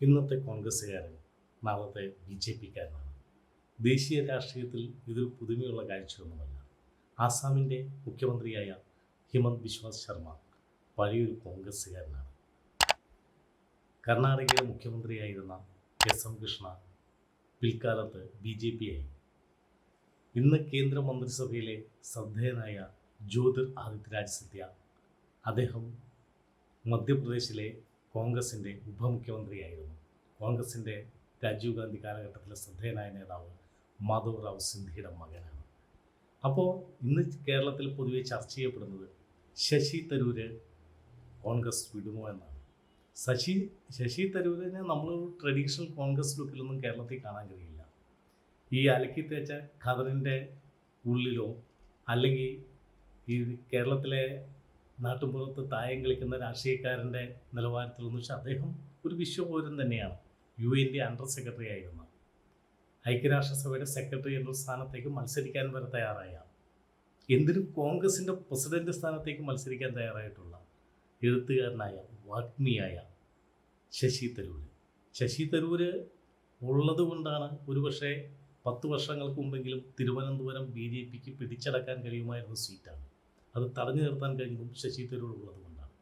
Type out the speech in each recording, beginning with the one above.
ഇന്നത്തെ കോൺഗ്രസ്സുകാരൻ നാളത്തെ BJP-ക്കാരനാണ്. ദേശീയ രാഷ്ട്രീയത്തിൽ ഇതൊരു പുതുമയുള്ള കാഴ്ചയൊന്നുമല്ല. ആസാമിൻ്റെ മുഖ്യമന്ത്രിയായ ഹിമന്ത് ബിശ്വ ശർമ്മ പഴയൊരു കോൺഗ്രസ്സുകാരനാണ്. കർണാടകയിലെ മുഖ്യമന്ത്രിയായിരുന്ന SM കൃഷ്ണ പിൽക്കാലത്ത് BJP ആയി. ഇന്ന് കേന്ദ്രമന്ത്രിസഭയിലെ ശ്രദ്ധേയനായ ജ്യോതിർ ആദിത്യരാജ് സിന്ധ്യ, അദ്ദേഹം മധ്യപ്രദേശിലെ കോൺഗ്രസിൻ്റെ ഉപമുഖ്യമന്ത്രിയായിരുന്നു. കോൺഗ്രസിൻ്റെ രാജീവ് ഗാന്ധി കാലഘട്ടത്തിലെ ശ്രദ്ധേയനായ നേതാവ് മാധവ് റാവു സിന്ധ്യയുടെ മകനാണ്. അപ്പോൾ ഇന്ന് കേരളത്തിൽ പൊതുവെ ചർച്ച ചെയ്യപ്പെടുന്നത് ശശി തരൂര് കോൺഗ്രസ് വിടുമോ എന്നാണ്. ശശി തരൂരിനെ നമ്മൾ ട്രഡീഷണൽ കോൺഗ്രസ് ലുക്കിലൊന്നും കേരളത്തിൽ കാണാൻ കഴിയില്ല. ഈ അലക്കി തേച്ച ഖദറിൻ്റെ ഉള്ളിലോ അല്ലെങ്കിൽ ഈ കേരളത്തിലെ നാട്ടുമ്പുറത്ത് തായം കളിക്കുന്ന രാഷ്ട്രീയക്കാരൻ്റെ നിലവാരത്തിലൊന്നും വെച്ചാൽ അദ്ദേഹം ഒരു വിശ്വപൗരൻ തന്നെയാണ്. UN അണ്ടർ സെക്രട്ടറി ആയിരുന്ന, ഐക്യരാഷ്ട്രസഭയുടെ സെക്രട്ടറി ജനറൽ സ്ഥാനത്തേക്ക് മത്സരിക്കാൻ വരെ തയ്യാറായ, എന്തിനും കോൺഗ്രസിൻ്റെ പ്രസിഡന്റ് സ്ഥാനത്തേക്ക് മത്സരിക്കാൻ തയ്യാറായിട്ടുള്ള എഴുത്തുകാരനായ വാഗ്മിയായ ശശി തരൂര് ഉള്ളത് കൊണ്ടാണ് ഒരുപക്ഷെ 10 വർഷങ്ങൾക്ക് മുമ്പെങ്കിലും തിരുവനന്തപുരം BJPക്ക് പിടിച്ചടക്കാൻ കഴിയുമായിരുന്ന സീറ്റാണ്. അത് തടഞ്ഞു നിർത്താൻ കഴിഞ്ഞതും ശശി തരൂർ ഉള്ളത് കൊണ്ടാണ്.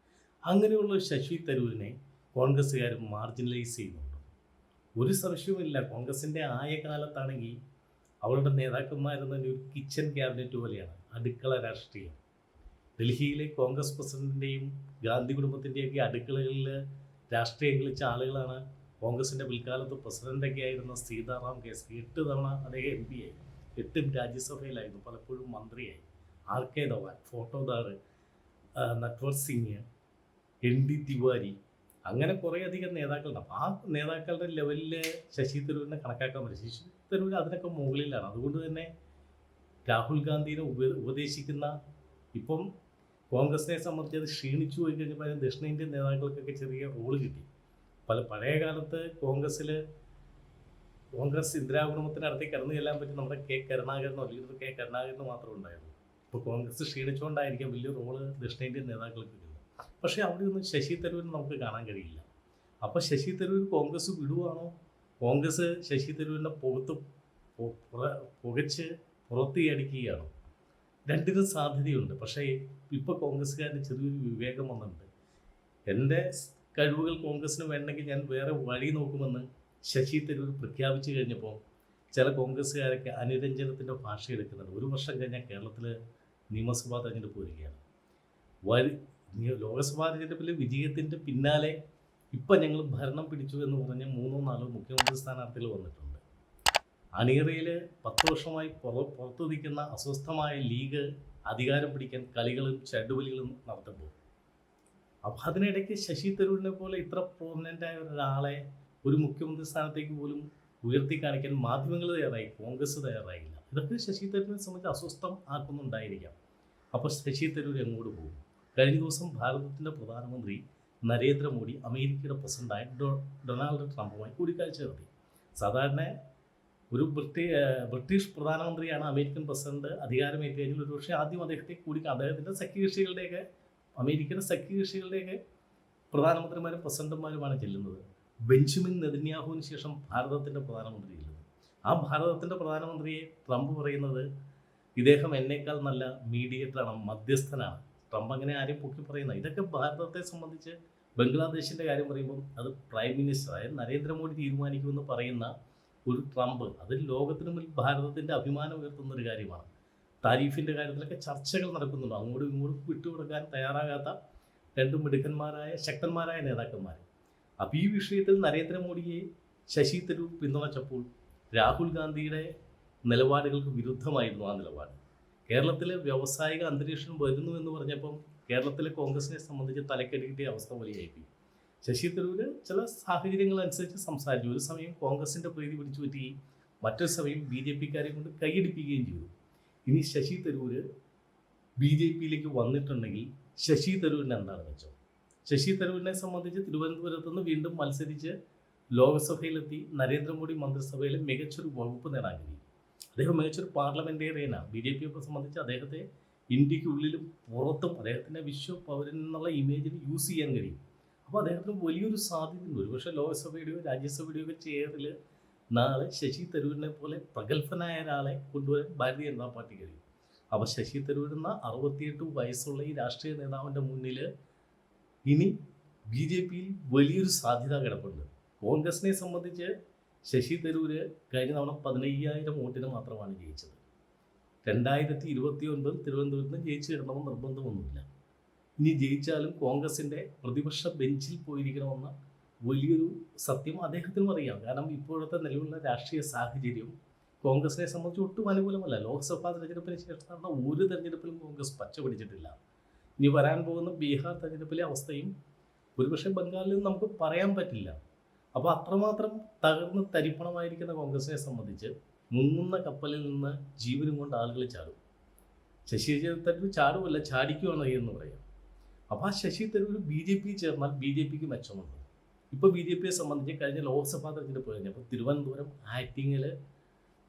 അങ്ങനെയുള്ള ശശി തരൂരിനെ കോൺഗ്രസ്സുകാർ മാർജിനലൈസ് ചെയ്യുന്നുണ്ട്. ഒരു സംശയവുമില്ല. കോൺഗ്രസിൻ്റെ ആയ കാലത്താണെങ്കിൽ അവരുടെ നേതാക്കന്മാരെന്ന ഒരു കിച്ചൺ ക്യാബിനറ്റ് പോലെയാണ്, അടുക്കള രാഷ്ട്രീയം. ഡൽഹിയിലെ കോൺഗ്രസ് പ്രസിഡന്റിൻ്റെയും ഗാന്ധി കുടുംബത്തിൻ്റെയൊക്കെ അടുക്കളകളിൽ രാഷ്ട്രീയം കളിച്ച ആളുകളാണ് കോൺഗ്രസിൻ്റെ പിൽക്കാലത്ത് പ്രസിഡൻ്റൊക്കെ ആയിരുന്ന സീതാറാം കേസരി. 8 തവണ അദ്ദേഹം MP ആയി, 8 രാജ്യസഭയിലായിരുന്നു, പലപ്പോഴും മന്ത്രിയായി. RK ധവാൻ, ഫോട്ടോദാർ, നട്വർ സിംഗ്, ND തിവാരി, അങ്ങനെ കുറേയധികം നേതാക്കളുണ്ട്. അപ്പോൾ ആ നേതാക്കളുടെ ലെവലിൽ ശശി തരൂരിനെ കണക്കാക്കാൻ പറ്റും. ശശി തരൂർ അതിനൊക്കെ മുകളിലാണ്. അതുകൊണ്ട് തന്നെ രാഹുൽ ഗാന്ധിനെ ഉപദേശിക്കുന്ന, ഇപ്പം കോൺഗ്രസിനെ സംബന്ധിച്ച് അത് ക്ഷീണിച്ചു പോയി കഴിഞ്ഞപ്പോൾ ദക്ഷിണേന്ത്യൻ നേതാക്കൾക്കൊക്കെ ചെറിയ റോള് കിട്ടി. പഴയ കാലത്ത് കോൺഗ്രസ് ഇന്ദിരാ കുടുംബത്തിനടുത്തേക്ക് കടന്നു ചെല്ലാൻ പറ്റി നമ്മുടെ കരുണാകരനോ അല്ലെങ്കിൽ കരുണാകരനോ മാത്രമേ ഉണ്ടായിരുന്നു. ഇപ്പോൾ കോൺഗ്രസ് ക്ഷീണിച്ചുകൊണ്ടായിരിക്കും വലിയ റോള് ദക്ഷിണേന്ത്യൻ നേതാക്കൾക്ക് കിട്ടുന്നത്. പക്ഷേ അവിടെയൊന്നും ശശി തരൂരിന് നമുക്ക് കാണാൻ കഴിയില്ല. അപ്പോൾ ശശി തരൂർ കോൺഗ്രസ് വിടുവാണോ, കോൺഗ്രസ് ശശി തരൂരിനെ പുകച്ച് പുറത്തിയടിക്കുകയാണോ? രണ്ടിനും സാധ്യതയുണ്ട്. പക്ഷേ ഇപ്പോൾ കോൺഗ്രസ്സുകാരന് ചെറിയൊരു വിവേകം വന്നിട്ടുണ്ട്. എൻ്റെ കഴിവുകൾ കോൺഗ്രസ്സിന് വേണമെങ്കിൽ ഞാൻ വേറെ വഴി നോക്കുമെന്ന് ശശി തരൂർ പ്രഖ്യാപിച്ചു കഴിഞ്ഞപ്പോൾ ചില കോൺഗ്രസ്സുകാരൊക്കെ അനുരഞ്ജനത്തിൻ്റെ ഭാഷ എടുക്കുന്നുണ്ട്. 1 വർഷം കഴിഞ്ഞാൽ കേരളത്തിൽ നിയമസഭാ തെരഞ്ഞെടുപ്പ് വരികയാണ്. ലോകസഭാ തെരഞ്ഞെടുപ്പിൽ വിജയത്തിൻ്റെ പിന്നാലെ ഇപ്പം ഞങ്ങൾ ഭരണം പിടിച്ചു എന്ന് പറഞ്ഞ് 3 or 4 മുഖ്യമന്ത്രി സ്ഥാനാർത്ഥികൾ വന്നിട്ടുണ്ട്. അണിയറയിൽ 10 വർഷമായി പുറത്തു നിൽക്കുന്ന അസ്വസ്ഥമായ ലീഗ് അധികാരം പിടിക്കാൻ കളികളും ചടുവലികളും നടത്തുമ്പോൾ, അപ്പോൾ അതിനിടയ്ക്ക് ശശി തരൂരിനെ പോലെ ഇത്ര പ്രോമിനൻ്റായ ഒരാളെ ഒരു മുഖ്യമന്ത്രി സ്ഥാനത്തേക്ക് പോലും ഉയർത്തി കാണിക്കാൻ മാധ്യമങ്ങൾ തയ്യാറായി, കോൺഗ്രസ് തയ്യാറായില്ല. ഇതൊക്കെ ശശി തരൂരിനെ സംബന്ധിച്ച് അസ്വസ്ഥം ആക്കുന്നുണ്ടായിരിക്കാം. അപ്പോൾ ശശി തരൂർ എങ്ങോട്ട് പോകും? കഴിഞ്ഞ ദിവസം ഭാരതത്തിൻ്റെ പ്രധാനമന്ത്രി നരേന്ദ്രമോദി അമേരിക്കയുടെ പ്രസിഡന്റായ ഡൊണാൾഡ് ട്രംപുമായി കൂടിക്കാഴ്ച നടത്തി. സാധാരണ ഒരു ബ്രിട്ടീഷ് പ്രധാനമന്ത്രിയാണ് അമേരിക്കൻ പ്രസിഡന്റ് അധികാരമേറ്റ് കഴിഞ്ഞാൽ ഒരുപക്ഷെ ആദ്യം അദ്ദേഹത്തിൻ്റെ സഖ്യകക്ഷികളുടെയൊക്കെ, അമേരിക്കയുടെ സഖ്യകക്ഷികളുടെയൊക്കെ പ്രധാനമന്ത്രിമാരും പ്രസിഡന്റുമാരുമാണ് ചെല്ലുന്നത്. ബെഞ്ചമിൻ നെതന്യാഹുവിന് ശേഷം ഭാരതത്തിൻ്റെ പ്രധാനമന്ത്രി ചെല്ലുന്നത്. ആ ഭാരതത്തിൻ്റെ പ്രധാനമന്ത്രിയെ ട്രംപ് പറയുന്നത് ഇദ്ദേഹം എന്നേക്കാൾ നല്ല മീഡിയേറ്ററാണ്, മധ്യസ്ഥനാണ്. ട്രംപ് അങ്ങനെ ആരെയും പൊക്കി പറയുന്നത്. ഇതൊക്കെ ഭാരതത്തെ സംബന്ധിച്ച് ബംഗ്ലാദേശിൻ്റെ കാര്യം പറയുമ്പം അത് പ്രൈം മിനിസ്റ്റർ അതായത് നരേന്ദ്രമോദി തീരുമാനിക്കുമെന്ന് പറയുന്ന ഒരു ട്രംപ്, അത് ലോകത്തിന് മുന്നിൽ ഭാരതത്തിൻ്റെ അഭിമാനം ഉയർത്തുന്നൊരു കാര്യമാണ്. താരിഫിൻ്റെ കാര്യത്തിലൊക്കെ ചർച്ചകൾ നടക്കുന്നുണ്ട്. അങ്ങോട്ടും ഇങ്ങോട്ടും വിട്ടുകൊടുക്കാൻ തയ്യാറാകാത്ത 2 മിടുക്കന്മാരായ ശക്തന്മാരായ നേതാക്കന്മാർ. അപ്പോൾ ഈ വിഷയത്തിൽ നരേന്ദ്രമോദിയെ ശശി തരൂർ പിന്തുണച്ചപ്പോൾ രാഹുൽ ഗാന്ധിയുടെ നിലപാടുകൾക്ക് വിരുദ്ധമായിരുന്നു ആ നിലപാട്. കേരളത്തിലെ വ്യാവസായിക അന്തരീക്ഷം വരുന്നു എന്ന് പറഞ്ഞപ്പം കേരളത്തിലെ കോൺഗ്രസിനെ സംബന്ധിച്ച് തലക്കടി കിട്ടിയ അവസ്ഥ വലിയായിപ്പോയി. ശശി തരൂർ ചില സാഹചര്യങ്ങളനുസരിച്ച് സംസാരിച്ചു. ഒരു സമയം കോൺഗ്രസിൻ്റെ പ്രീതി പിടിച്ചു പറ്റുകയും മറ്റൊരു സമയം BJPക്കാരെ കൊണ്ട് കൈയടിപ്പിക്കുകയും ചെയ്തു. ഇനി ശശി തരൂർ BJPയിലേക്ക് വന്നിട്ടുണ്ടെങ്കിൽ ശശി തരൂരിന് എന്താണ് മെച്ചം? ശശി തരൂരിനെ സംബന്ധിച്ച് തിരുവനന്തപുരത്ത് നിന്ന് വീണ്ടും മത്സരിച്ച് ലോക്സഭയിലെത്തി നരേന്ദ്രമോദി മന്ത്രിസഭയിൽ മികച്ചൊരു വകുപ്പ് നേടാൻ കഴിയും. അദ്ദേഹം മികച്ചൊരു പാർലമെൻറ്റേറിയനാണ്. BJPയെ സംബന്ധിച്ച് അദ്ദേഹത്തെ ഇന്ത്യക്കുള്ളിലും പുറത്തും അദ്ദേഹത്തിൻ്റെ വിശ്വ പൗരൻ എന്നുള്ള ഇമേജിന് യൂസ് ചെയ്യാൻ കഴിയും. അപ്പോൾ അദ്ദേഹത്തിന് വലിയൊരു സാധ്യതയുണ്ട്. ഒരുപക്ഷെ ലോക്സഭയുടെയോ രാജ്യസഭയുടെയോ ഒക്കെ ചെയറിൽ നാളെ ശശി തരൂരിനെ പോലെ പ്രഗത്ഭനായ ഒരാളെ കൊണ്ടുവരാൻ ഭാരതീയ ജനതാ പാർട്ടി കഴിയും. അപ്പോൾ ശശി തരൂർ എന്ന 68 വയസ്സുള്ള ഈ രാഷ്ട്രീയ നേതാവിൻ്റെ മുന്നിൽ ഇനി ബി ജെ പിയിൽ വലിയൊരു സാധ്യത കിടപ്പുണ്ട്. കോൺഗ്രസിനെ സംബന്ധിച്ച് ശശി തരൂര് കഴിഞ്ഞ തവണ 15,000 വോട്ടിന് മാത്രമാണ് ജയിച്ചത്. 2029 തിരുവനന്തപുരത്ത് നിന്ന് ജയിച്ചു കിട്ടണമെന്ന് നിർബന്ധമൊന്നുമില്ല. ഇനി ജയിച്ചാലും കോൺഗ്രസിൻ്റെ പ്രതിപക്ഷ ബെഞ്ചിൽ പോയിരിക്കണമെന്ന വലിയൊരു സത്യം അദ്ദേഹത്തിനും അറിയാം. കാരണം ഇപ്പോഴത്തെ നിലവിലുള്ള രാഷ്ട്രീയ സാഹചര്യം കോൺഗ്രസിനെ സംബന്ധിച്ച് ഒട്ടും അനുകൂലമല്ല. ലോക്സഭാ തെരഞ്ഞെടുപ്പിന് ശേഷം നടന്ന ഒരു തെരഞ്ഞെടുപ്പിലും കോൺഗ്രസ് പച്ച പിടിച്ചിട്ടില്ല. ഇനി വരാൻ പോകുന്ന ബീഹാർ തെരഞ്ഞെടുപ്പിലെ അവസ്ഥയും ഒരുപക്ഷെ ബംഗാളിൽ നമുക്ക് പറയാൻ പറ്റില്ല. അപ്പോൾ അത്രമാത്രം തകർന്ന് തരിപ്പണമായിരിക്കുന്ന കോൺഗ്രസിനെ സംബന്ധിച്ച് മുങ്ങുന്ന കപ്പലിൽ നിന്ന് ജീവനും കൊണ്ട് ആളുകൾ ചാടും. ശശി തരൂർ ചാടുമല്ല, ചാടിക്കുവാണ് എന്ന് പറയാം. അപ്പോൾ ആ Shashi Tharoor B J P ചേർന്നാൽ ബി ജെ പിക്ക് മെച്ചമുണ്ട്. ഇപ്പോൾ ബി ജെ പിയെ സംബന്ധിച്ച് കഴിഞ്ഞ ലോക്സഭാ തെരഞ്ഞെടുപ്പ് കഴിഞ്ഞപ്പോൾ തിരുവനന്തപുരം, ആറ്റിങ്ങൽ,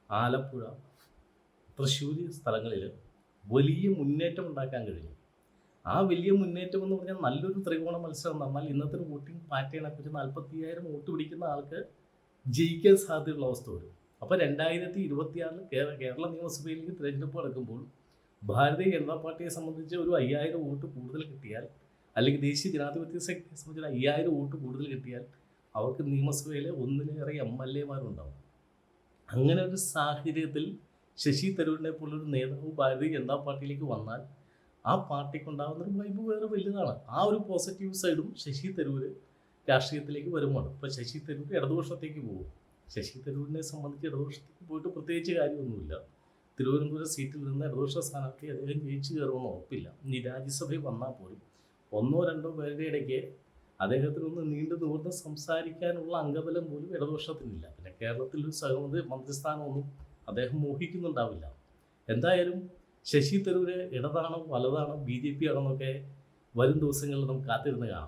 ആലപ്പുഴ, തൃശ്ശൂർ സ്ഥലങ്ങളിൽ വലിയ മുന്നേറ്റം ഉണ്ടാക്കാൻ കഴിഞ്ഞു. ആ വലിയ മുന്നേറ്റം എന്ന് പറഞ്ഞാൽ നല്ലൊരു ത്രികോണ മത്സരം നടന്നാൽ ഇന്നത്തെ ഒരു വോട്ടിംഗ് പാറ്റേണെ കുറിച്ച് 45,000 വോട്ട് പിടിക്കുന്ന ആൾക്ക് ജയിക്കാൻ സാധ്യതയുള്ള അവസ്ഥ വരും. അപ്പോൾ 2026 കേരള നിയമസഭയിലേക്ക് തിരഞ്ഞെടുപ്പ് നടക്കുമ്പോൾ ഭാരതീയ ജനതാ പാർട്ടിയെ സംബന്ധിച്ച് ഒരു 5,000 വോട്ട് കൂടുതൽ കിട്ടിയാൽ, അല്ലെങ്കിൽ ദേശീയ ജനാധിപത്യ സഖ്യത്തെ സംബന്ധിച്ച് 5,000 വോട്ട് കൂടുതൽ കിട്ടിയാൽ അവർക്ക് നിയമസഭയിലെ ഒന്നിലേറെ MLA-മാരുണ്ടാവും. അങ്ങനെ ഒരു സാഹചര്യത്തിൽ ശശി തരൂരിനെ പോലൊരു നേതാവ് ഭാരതീയ ജനതാ പാർട്ടിയിലേക്ക് വന്നാൽ ആ പാർട്ടിക്കുണ്ടാകുന്നൊരു വൈബ് വേറെ വലുതാണ്. ആ ഒരു പോസിറ്റീവ് സൈഡും ശശി തരൂർ രാഷ്ട്രീയത്തിലേക്ക് വരുമാണ്. ഇപ്പോൾ ശശി തരൂർ ഇടതുപക്ഷത്തേക്ക് പോകും. ശശി തരൂരിനെ സംബന്ധിച്ച് ഇടതുപക്ഷത്തേക്ക് പോയിട്ട് പ്രത്യേകിച്ച് കാര്യമൊന്നുമില്ല. തിരുവനന്തപുരം സീറ്റിൽ നിന്ന് ഇടതുപക്ഷ സ്ഥാനാർത്ഥി അദ്ദേഹം ജയിച്ചു കയറുമെന്ന് ഉറപ്പില്ല. ഇനി രാജ്യസഭയിൽ വന്നാൽ പോലും 1-2 പേരുടെ ഇടയ്ക്ക് അദ്ദേഹത്തിനൊന്ന് നീണ്ടു നിവർന്ന് സംസാരിക്കാനുള്ള അംഗബലം പോലും ഇടതുപക്ഷത്തിനില്ല. പിന്നെ കേരളത്തിൽ ഒരു സഹമന്ത്രി മന്ത്രിസ്ഥാനമൊന്നും അദ്ദേഹം മോഹിക്കുന്നുണ്ടാവില്ല. എന്തായാലും ശശി തരൂർ ഇടതാണോ വലതാണോ ബി ജെ പി ആണെന്നൊക്കെ വരും ദിവസങ്ങളിൽ നമുക്ക് കാത്തിരുന്ന് കാണാം.